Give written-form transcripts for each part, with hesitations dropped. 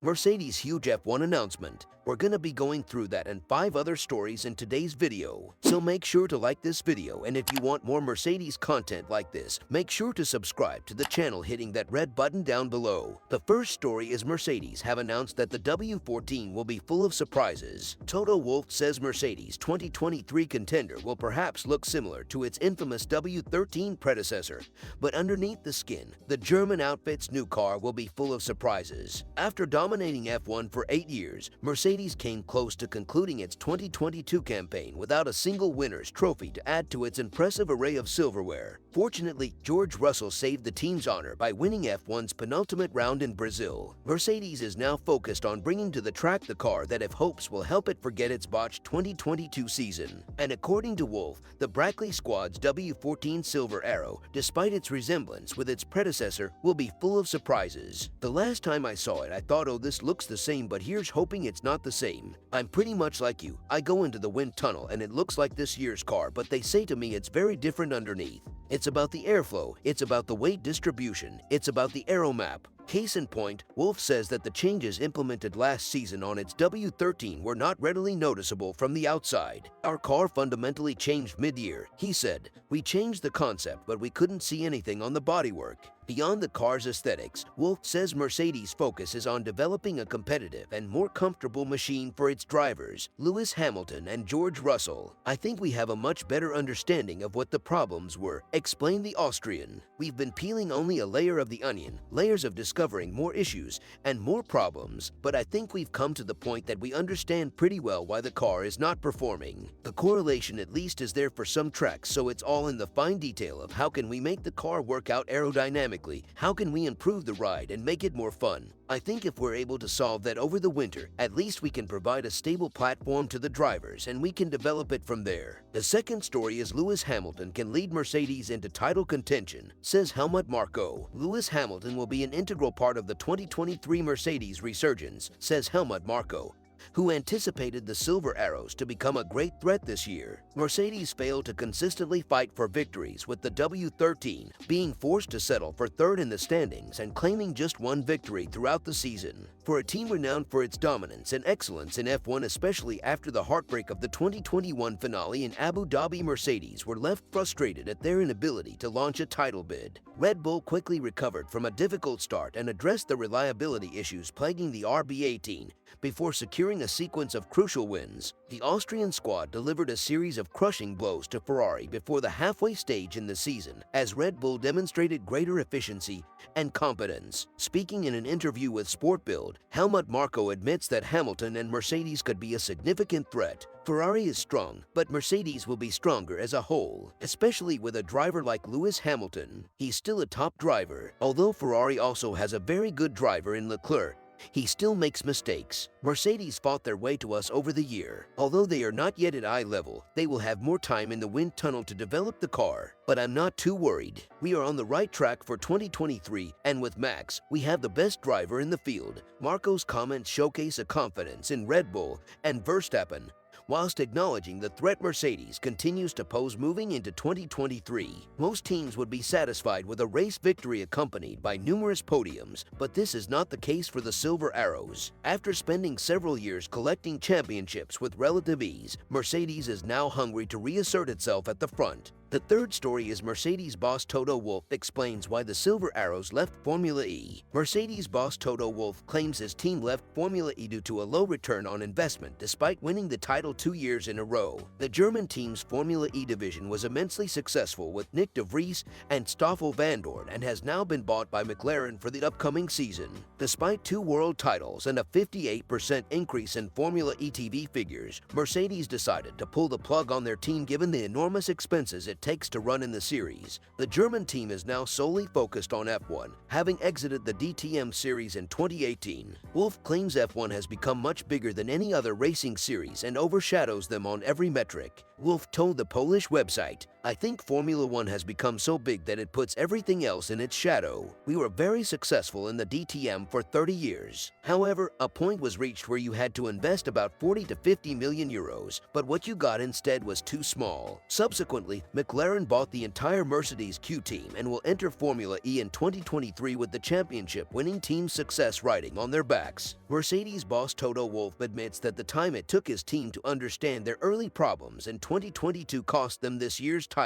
Mercedes' huge F1 announcement. We're gonna be going through that and 5 other stories in today's video. So make sure to like this video, and if you want more Mercedes content like this, make sure to subscribe to the channel hitting that red button down below. The first story is Mercedes have announced that the W14 will be full of surprises. Toto Wolff says Mercedes' 2023 contender will perhaps look similar to its infamous W13 predecessor, but underneath the skin, the German outfit's new car will be full of surprises. After dominating F1 for 8 years, Mercedes came close to concluding its 2022 campaign without a single winner's trophy to add to its impressive array of silverware. Fortunately, George Russell saved the team's honor by winning F1's penultimate round in Brazil. Mercedes is now focused on bringing to the track the car that it hopes will help it forget its botched 2022 season. And according to Wolff, the Brackley squad's W14 Silver Arrow, despite its resemblance with its predecessor, will be full of surprises. The last time I saw it, I thought, oh, this looks the same, but here's hoping it's not the same. I'm pretty much like you. I go into the wind tunnel and it looks like this year's car, but they say to me it's very different underneath. It's about the airflow, it's about the weight distribution, it's about the aero map. Case in point, Wolff says that the changes implemented last season on its W13 were not readily noticeable from the outside. Our car fundamentally changed mid-year, he said. We changed the concept, but we couldn't see anything on the bodywork. Beyond the car's aesthetics, Wolff says Mercedes' focus is on developing a competitive and more comfortable machine for its drivers, Lewis Hamilton and George Russell. I think we have a much better understanding of what the problems were, explained the Austrian. We've been peeling only a layer of the onion, layers of discovering more issues and more problems, but I think we've come to the point that we understand pretty well why the car is not performing. The correlation at least is there for some tracks, so it's all in the fine detail of how can we make the car work out aerodynamically. How can we improve the ride and make it more fun? I think if we're able to solve that over the winter, at least we can provide a stable platform to the drivers and we can develop it from there. The second story is Lewis Hamilton can lead Mercedes into title contention, says Helmut Marko. Lewis Hamilton will be an integral part of the 2023 Mercedes resurgence, says Helmut Marko, who anticipated the Silver Arrows to become a great threat this year. Mercedes failed to consistently fight for victories, with the W13 being forced to settle for third in the standings and claiming just one victory throughout the season. For a team renowned for its dominance and excellence in F1, especially after the heartbreak of the 2021 finale in Abu Dhabi, Mercedes were left frustrated at their inability to launch a title bid. Red Bull quickly recovered from a difficult start and addressed the reliability issues plaguing the RB18 before securing a sequence of crucial wins. The Austrian squad delivered a series of crushing blows to Ferrari before the halfway stage in the season, as Red Bull demonstrated greater efficiency and competence. Speaking in an interview with Sport Bild, Helmut Marko admits that Hamilton and Mercedes could be a significant threat. Ferrari is strong, but Mercedes will be stronger as a whole, especially with a driver like Lewis Hamilton. He's still a top driver. Although Ferrari also has a very good driver in Leclerc, he still makes mistakes. Mercedes fought their way to us over the year. Although they are not yet at eye level, they will have more time in the wind tunnel to develop the car. But I'm not too worried. We are on the right track for 2023, and with Max, we have the best driver in the field. Marko's comments showcase a confidence in Red Bull and Verstappen, whilst acknowledging the threat Mercedes continues to pose moving into 2023. Most teams would be satisfied with a race victory accompanied by numerous podiums, but this is not the case for the Silver Arrows. After spending several years collecting championships with relative ease, Mercedes is now hungry to reassert itself at the front. The third story is Mercedes boss Toto Wolff explains why the Silver Arrows left Formula E. Mercedes boss Toto Wolff claims his team left Formula E due to a low return on investment despite winning the title 2 years in a row. The German team's Formula E division was immensely successful with Nick de Vries and Stoffel Vandoorne and has now been bought by McLaren for the upcoming season. Despite 2 world titles and a 58% increase in Formula E TV figures, Mercedes decided to pull the plug on their team given the enormous expenses it takes to run in the series. The German team is now solely focused on F1, having exited the DTM series in 2018. Wolff claims F1 has become much bigger than any other racing series and overshadows them on every metric. Wolff told the Polish website, I think Formula One has become so big that it puts everything else in its shadow. We were very successful in the DTM for 30 years. However, a point was reached where you had to invest about 40 to 50 million euros, but what you got instead was too small. Subsequently, McLaren bought the entire Mercedes Q team and will enter Formula E in 2023 with the championship-winning team success riding on their backs. Mercedes boss Toto Wolff admits that the time it took his team to understand their early problems in 2022 cost them this year's title.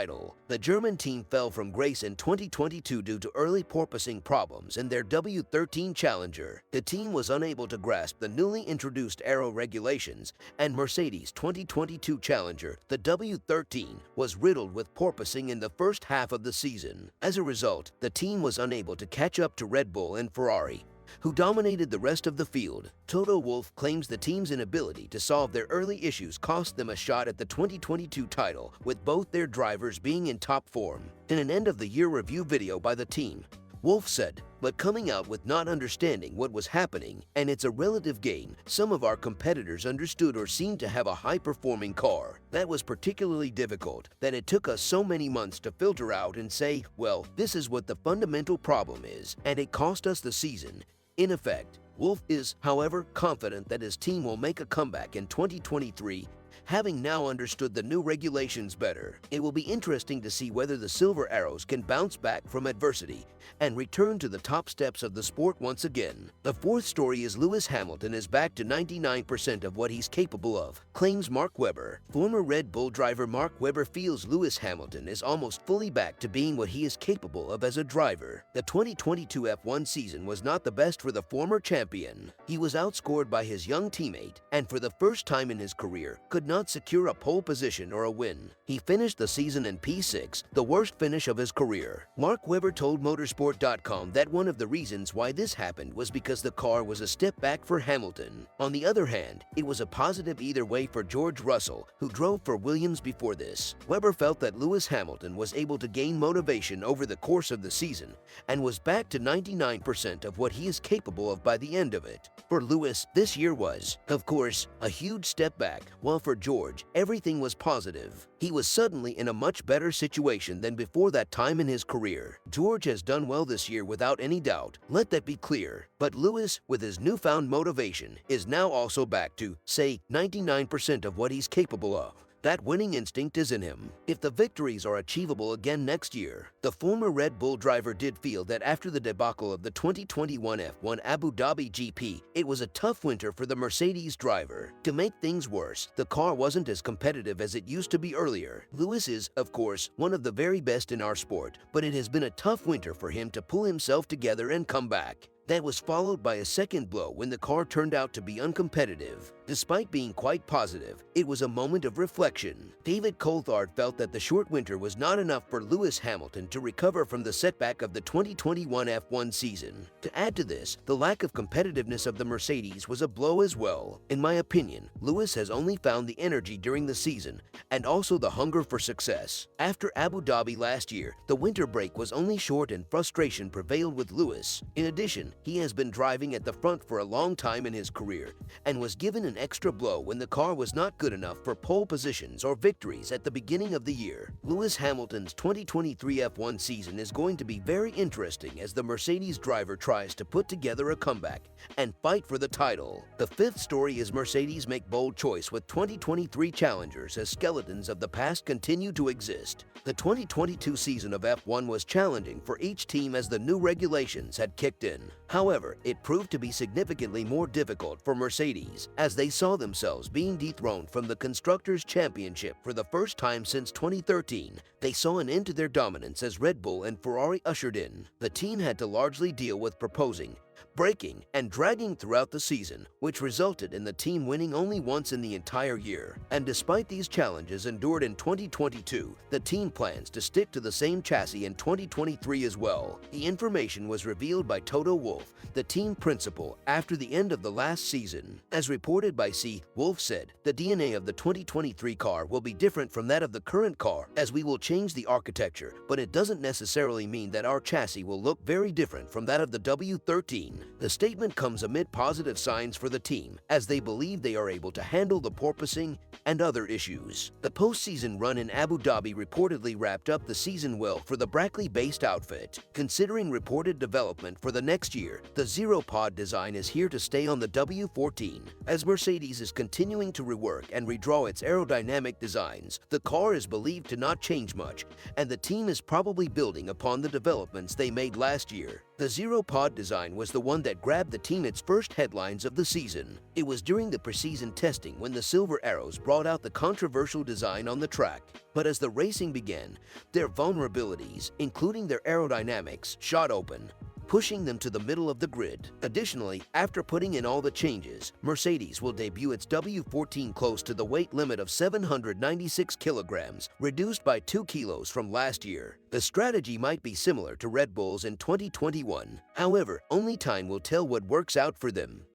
The German team fell from grace in 2022 due to early porpoising problems in their W13 Challenger. The team was unable to grasp the newly introduced aero regulations, and Mercedes' 2022 Challenger, the W13, was riddled with porpoising in the first half of the season. As a result, the team was unable to catch up to Red Bull and Ferrari, who dominated the rest of the field. Toto Wolff claims the team's inability to solve their early issues cost them a shot at the 2022 title, with both their drivers being in top form. In an end-of-the-year review video by the team, Wolff said, "But coming out with not understanding what was happening, and it's a relative gain, some of our competitors understood or seemed to have a high-performing car. That was particularly difficult, that it took us so many months to filter out and say, well, this is what the fundamental problem is, and it cost us the season." In effect, Wolff is, however, confident that his team will make a comeback in 2023, having now understood the new regulations better. It will be interesting to see whether the Silver Arrows can bounce back from adversity and return to the top steps of the sport once again. The fourth story is Lewis Hamilton is back to 99% of what he's capable of, claims Mark Webber. Former Red Bull driver Mark Webber feels Lewis Hamilton is almost fully back to being what he is capable of as a driver. The 2022 F1 season was not the best for the former champion. He was outscored by his young teammate, and for the first time in his career, could not secure a pole position or a win. He finished the season in P6, the worst finish of his career. Mark Webber told Motorsport.com that one of the reasons why this happened was because the car was a step back for Hamilton. On the other hand, it was a positive either way for George Russell, who drove for Williams before this. Webber felt that Lewis Hamilton was able to gain motivation over the course of the season and was back to 99% of what he is capable of by the end of it. For Lewis, this year was, of course, a huge step back, while for George, everything was positive. He was suddenly in a much better situation than before that time in his career. George has done well this year without any doubt, let that be clear. But Lewis, with his newfound motivation, is now also back to, say, 99% of what he's capable of. That winning instinct is in him. If the victories are achievable again next year, the former Red Bull driver did feel that after the debacle of the 2021 F1 Abu Dhabi GP, it was a tough winter for the Mercedes driver. To make things worse, the car wasn't as competitive as it used to be earlier. Lewis is, of course, one of the very best in our sport, but it has been a tough winter for him to pull himself together and come back. That was followed by a second blow when the car turned out to be uncompetitive. Despite being quite positive, it was a moment of reflection. David Coulthard felt that the short winter was not enough for Lewis Hamilton to recover from the setback of the 2021 F1 season. To add to this, the lack of competitiveness of the Mercedes was a blow as well. In my opinion, Lewis has only found the energy during the season and also the hunger for success. After Abu Dhabi last year, the winter break was only short and frustration prevailed with Lewis. In addition, he has been driving at the front for a long time in his career and was given an extra blow when the car was not good enough for pole positions or victories at the beginning of the year. Lewis Hamilton's 2023 F1 season is going to be very interesting as the Mercedes driver tries to put together a comeback and fight for the title. The fifth story is Mercedes make bold choice with 2023 challengers as skeletons of the past continue to exist. The 2022 season of F1 was challenging for each team as the new regulations had kicked in. However, it proved to be significantly more difficult for Mercedes, as they saw themselves being dethroned from the Constructors' Championship for the first time since 2013. They saw an end to their dominance as Red Bull and Ferrari ushered in. The team had to largely deal with proposing, braking, and dragging throughout the season, which resulted in the team winning only once in the entire year. And despite these challenges endured in 2022, the team plans to stick to the same chassis in 2023 as well. The information was revealed by Toto Wolff, the team principal, after the end of the last season. As reported by Wolff said, "The DNA of the 2023 car will be different from that of the current car, as we will change the architecture, but it doesn't necessarily mean that our chassis will look very different from that of the W13. The statement comes amid positive signs for the team, as they believe they are able to handle the porpoising and other issues. The postseason run in Abu Dhabi reportedly wrapped up the season well for the Brackley-based outfit. Considering reported development for the next year, the zero-pod design is here to stay on the W14. As Mercedes is continuing to rework and redraw its aerodynamic designs, the car is believed to not change much, and the team is probably building upon the developments they made last year. The zero-pod design was the one that grabbed the team its first headlines of the season. It was during the preseason testing when the Silver Arrows brought out the controversial design on the track. But as the racing began, their vulnerabilities, including their aerodynamics, shot open, pushing them to the middle of the grid. Additionally, after putting in all the changes, Mercedes will debut its W14 close to the weight limit of 796 kilograms, reduced by 2 kilos from last year. The strategy might be similar to Red Bull's in 2021. However, only time will tell what works out for them.